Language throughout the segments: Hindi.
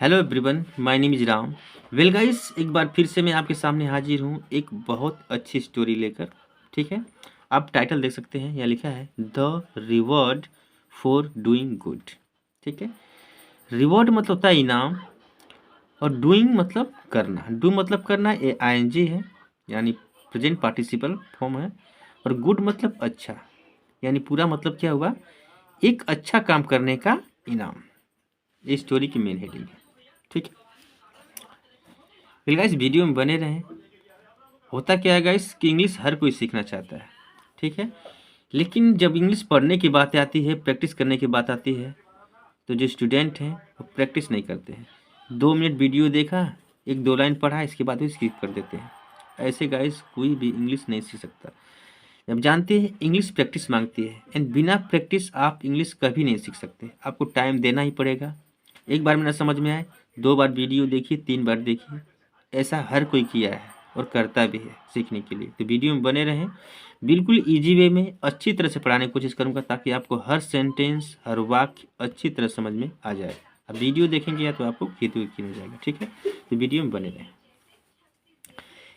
Hello everyone, my name is Ram. Well guys, एक बार फिर से मैं आपके सामने हाजिर हूँ एक बहुत अच्छी स्टोरी लेकर। ठीक है, आप टाइटल देख सकते हैं, यहाँ लिखा है the reward for doing good. ठीक है, रिवॉर्ड मतलब होता है इनाम, और डूइंग मतलब करना। डू मतलब करना, ए आई एन जी है, यानी प्रेजेंट पार्टिसिपल फॉर्म है। और गुड मतलब अच्छा, यानी पूरा मतलब क्या हुआ, एक अच्छा काम करने का इनाम। ये स्टोरी की मेन हेडिंग है। ठीक है, फिर गाइस वीडियो में बने रहें। होता क्या है गाइस कि इंग्लिश हर कोई सीखना चाहता है। ठीक है, लेकिन जब इंग्लिश पढ़ने की बात आती है, प्रैक्टिस करने की बात आती है, तो जो स्टूडेंट हैं वो प्रैक्टिस नहीं करते हैं। 2 मिनट वीडियो देखा, एक दो लाइन पढ़ा, इसके बाद वो स्किप कर देते हैं। ऐसे गाइस कोई भी इंग्लिश नहीं सीख सकता। अब जानते हैं इंग्लिश प्रैक्टिस मांगती है, एंड बिना प्रैक्टिस आप इंग्लिश कभी नहीं सीख सकते। आपको टाइम देना ही पड़ेगा। एक बार में ना समझ में आए, 2 बार वीडियो देखिए, 3 बार देखिए। ऐसा हर कोई किया है और करता भी है सीखने के लिए। तो वीडियो में बने रहें। बिल्कुल इजी वे में अच्छी तरह से पढ़ाने की कोशिश करूंगा, ताकि आपको हर सेंटेंस, हर वाक्य अच्छी तरह समझ में आ जाए। अब वीडियो देखेंगे या तो आपको खेती यकीन हो जाएगा। ठीक है, तो वीडियो में बने रहें।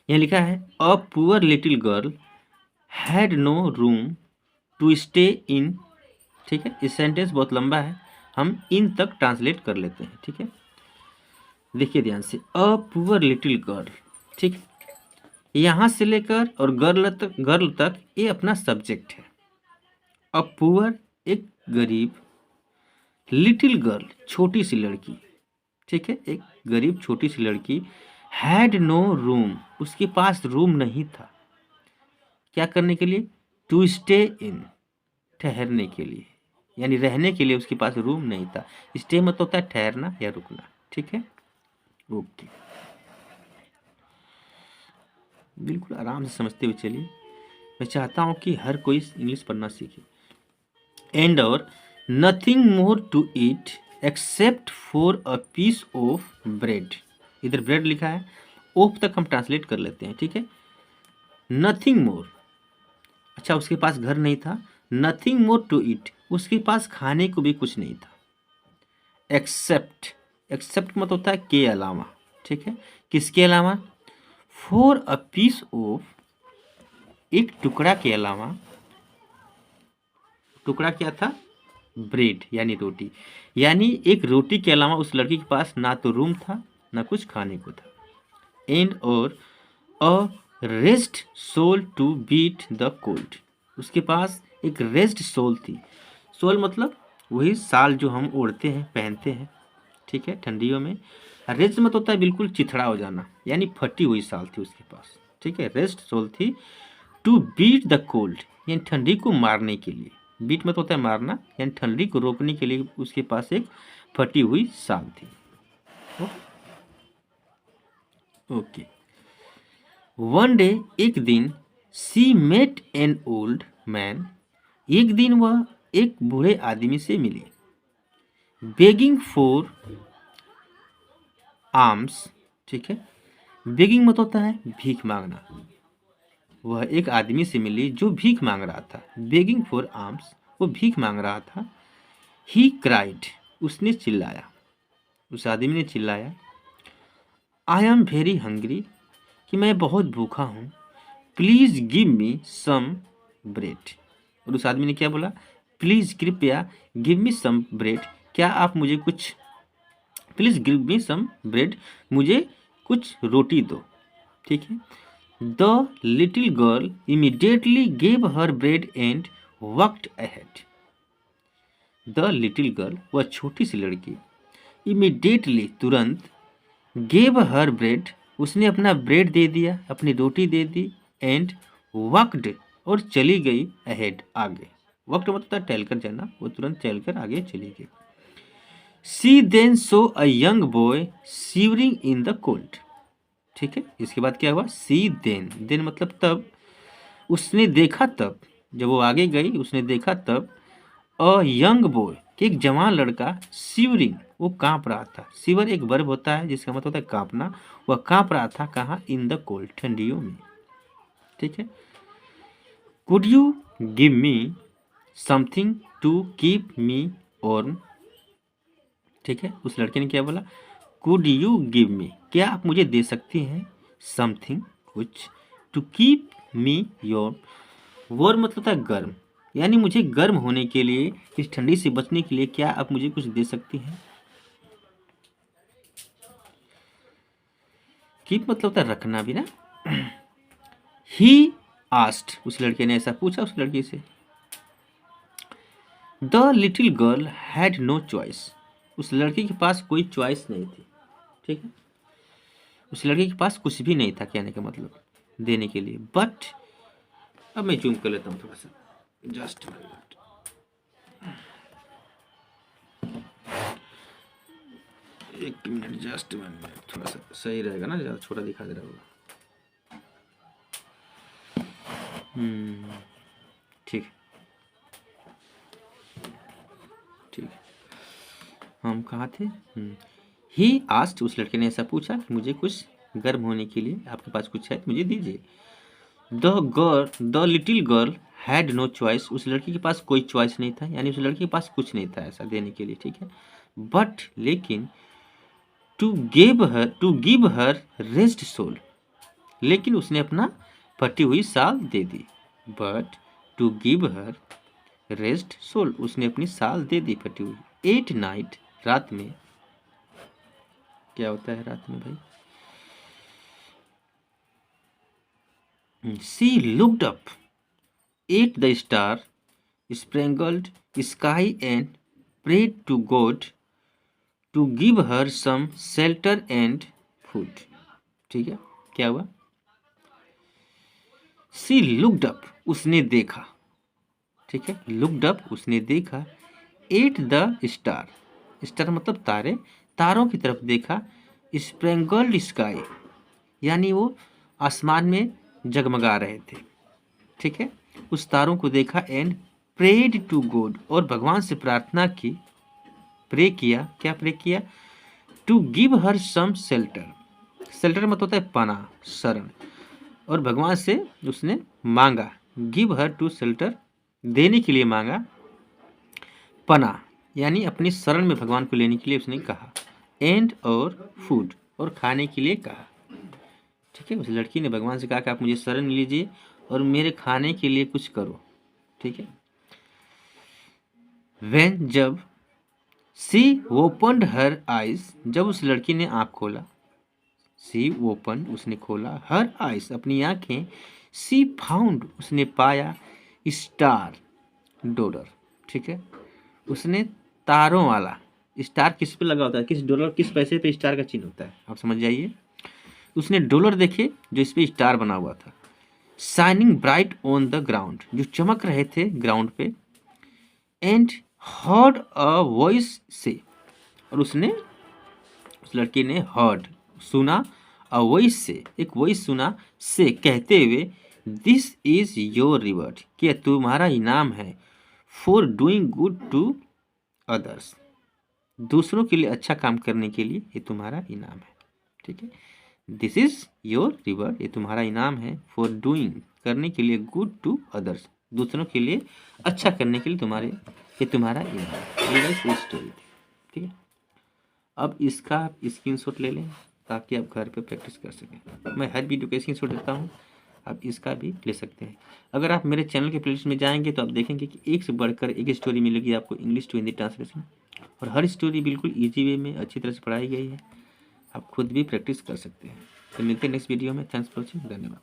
यहाँ लिखा है a poor little girl had no room to stay in. ठीक है, इस सेंटेंस बहुत लंबा है, हम इन तक ट्रांसलेट कर लेते हैं। ठीक है, देखिए ध्यान से, अ पुअर लिटिल गर्ल। ठीक, यहाँ से लेकर और गर्ल तक ये अपना सब्जेक्ट है। अ पुअर एक गरीब, लिटिल गर्ल छोटी सी लड़की। ठीक है, एक गरीब छोटी सी लड़की, हैड नो रूम उसके पास रूम नहीं था। क्या करने के लिए? टू स्टे इन, ठहरने के लिए, यानी रहने के लिए उसके पास रूम नहीं था। स्टे मतलब होता है ठहरना या रुकना। ठीक है, ओके, बिल्कुल आराम से समझते हुए चलिए। मैं चाहता हूँ कि हर कोई इंग्लिश पढ़ना सीखे। एंड और nothing more to eat except for a piece of bread. इधर ब्रेड लिखा है, ऑफ तक हम ट्रांसलेट कर लेते हैं। ठीक है, नथिंग मोर, अच्छा उसके पास घर नहीं था। नथिंग मोर टू ईट, उसके पास खाने को भी कुछ नहीं था। एक्सेप्ट, एक्सेप्ट मतलब होता है के अलावा। ठीक है, किसके अलावा? फॉर अ पीस ऑफ, एक टुकड़ा के अलावा। टुकड़ा क्या था? ब्रेड, यानी रोटी। यानी एक रोटी के अलावा उस लड़की के पास ना तो रूम था, ना कुछ खाने को था। एंड और a rest soul to beat the cold, उसके पास एक रेस्ट सोल थी। सोल मतलब वही साल जो हम ओढ़ते हैं, पहनते हैं। ठीक है, ठंडियों में। रेस्ट मतलब होता है बिल्कुल चिथड़ा हो जाना, यानी फटी हुई साल थी उसके पास। ठीक है, रेस्ट सोल थी। टू बीट द कोल्ड, यानी ठंडी को मारने के लिए। बीट मतलब होता है मारना, यानी ठंडी को रोकने के लिए उसके पास एक फटी हुई साल थी। ओके, वन डे, एक दिन, she met an old man, एक दिन वह एक बूढ़े आदमी से मिली। Begging for arms. ठीक है, बेगिंग मतलब होता है भीख मांगना। वह एक आदमी से मिली जो भीख मांग रहा था। बेगिंग फॉर आर्म्स, वो भीख मांग रहा था। ही क्राइड, उसने चिल्लाया, उस आदमी ने चिल्लाया, आई एम वेरी हंग्री, कि मैं बहुत भूखा हूँ। Please give me some bread. और उस आदमी ने क्या बोला? प्लीज़, कृपया, गिव मी सम ब्रेड, क्या आप मुझे कुछ, please give me some bread, मुझे कुछ रोटी दो। ठीक है, the little girl immediately gave her bread and walked ahead. The little girl, वह छोटी सी लड़की, इमीडिएटली तुरंत, गेव हर ब्रेड, उसने अपना ब्रेड दे दिया, अपनी रोटी दे दी, एंड वॉकड, और चली गई, अहेड, आगे। वक्त मतलब टहलकर जाना, वो तुरंत चलकर आगे चली गई। See then saw a young boy shivering in the cold. ठीक है, इसके बाद क्या हुआ? सी देन, देन मतलब तब, उसने देखा तब, जब वो आगे गई उसने देखा तब, अ यंग बॉय, कि एक जवान लड़का, शिवरिंग, वो कांप रहा था। शिवर एक वर्ब होता है जिसका मतलब होता है कांपना। वह कांप रहा था कहाँ? इन द कोल्ड, ठंडियों में। ठीक है, could you give me something to keep me warm. ठीक है, उस लड़के ने क्या बोला? कुड यू गिव मी, क्या आप मुझे दे सकती हैं समथिंग, कुछ, to keep me your, warm मतलब होता है गर्म, यानी मुझे गर्म होने के लिए, इस ठंडी से बचने के लिए क्या आप मुझे कुछ दे सकती हैं। कीप मतलब होता है रखना भी ना। ही आस्क्ड, उस लड़के ने ऐसा पूछा उस लड़की से। The little girl had no choice, उस लड़की के पास कोई चॉइस नहीं थी, ठीक है, उस लड़की के पास कुछ भी नहीं था कहने का मतलब देने के लिए। बट अब मैं जूम कर लेता हूँ थोड़ा सा, जस्ट एक मिनट, जस्ट मिनट, थोड़ा सा सही रहेगा ना, ज़्यादा छोटा दिखा दे रहा होगा। ठीक ठीक, हम कहाँ थे। ही आस्क्ड, उस लड़के ने ऐसा पूछा कि मुझे कुछ गर्म होने के लिए आपके पास कुछ है तो मुझे दीजिए। The little girl had no choice, उस लड़की के पास कोई चॉइस नहीं था, यानी उस लड़की के पास कुछ नहीं था ऐसा देने के लिए, ठीक है। बट लेकिन to give her rest soul, लेकिन उसने अपना फटी हुई साल दे दी। But to give her rest soul, उसने अपनी साल दे दी फटी हुई। 8 नाइट, रात में, क्या होता है रात में भाई। She looked up at the star spangled sky and prayed to God to give her some shelter and food, ठीक है। क्या हुआ, सी लुक्ड अप, उसने देखा, ठीक है, लुक्ड अप उसने देखा, एट द स्टार, स्टार मतलब तारे, तारों की तरफ देखा, स्प्रेंगल्ड स्काई यानी वो आसमान में जगमगा रहे थे, ठीक है, उस तारों को देखा। एंड प्रेड टू गॉड, और भगवान से प्रार्थना की, प्रे किया, क्या प्रे किया, to give her some shelter, shelter मतलब होता है पनाह, शरण, और भगवान से उसने मांगा, गिव हर टू शेल्टर, देने के लिए मांगा, पनाह यानी अपनी शरण में भगवान को लेने के लिए उसने कहा। एंड और फूड, और खाने के लिए कहा, ठीक है, उस लड़की ने भगवान से कहा कि आप मुझे शरण लीजिए और मेरे खाने के लिए कुछ करो, ठीक है। व्हेन, जब, सी ओपन्ड हर आइज, जब उस लड़की ने आँख खोला, सी ओपन उसने खोला, हर आइज अपनी आंखें, सी फाउंड उसने पाया, स्टार डॉलर, ठीक है, उसने तारों वाला, स्टार किस पे लगा होता है, किस डॉलर किस पैसे पे स्टार का चिन्ह होता है, आप समझ जाइए। उसने डॉलर देखे जो इस पे स्टार बना हुआ था, shining bright on the ground, जो चमक रहे थे ग्राउंड पे। एंड हर्ड अ वॉइस से, और उसने, उस लड़की ने हर्ड सुना, अ वॉइस से, एक वॉइस सुना, से कहते हुए, दिस इज योर रिवॉर्ड, कि तुम्हारा इनाम है, for doing good to others, दूसरों के लिए अच्छा काम करने के लिए ये तुम्हारा इनाम है, ठीक है। दिस इज योर रिवॉर्ड, ये तुम्हारा इनाम है, फॉर डूइंग करने के लिए, गुड टू अदर्स, दूसरों के लिए अच्छा करने के लिए ये तुम्हारा इनाम है। ये स्टोरी, ठीक है। अब इसका आप स्क्रीनशॉट ले लें ताकि आप घर पे प्रैक्टिस कर सकें। मैं हर वीडियो का स्क्रीनशॉट देता हूँ, आप इसका भी ले सकते हैं। अगर आप मेरे चैनल के प्लेलिस्ट में जाएंगे तो आप देखेंगे कि एक से बढ़कर एक स्टोरी मिलेगी आपको, इंग्लिश टू हिंदी ट्रांसलेशन, और हर स्टोरी बिल्कुल ईजी वे में अच्छी तरह से पढ़ाई गई है, आप खुद भी प्रैक्टिस कर सकते हैं। तो मिलते हैं नेक्स्ट वीडियो में। थैंक्स फॉर वॉचिंग, धन्यवाद।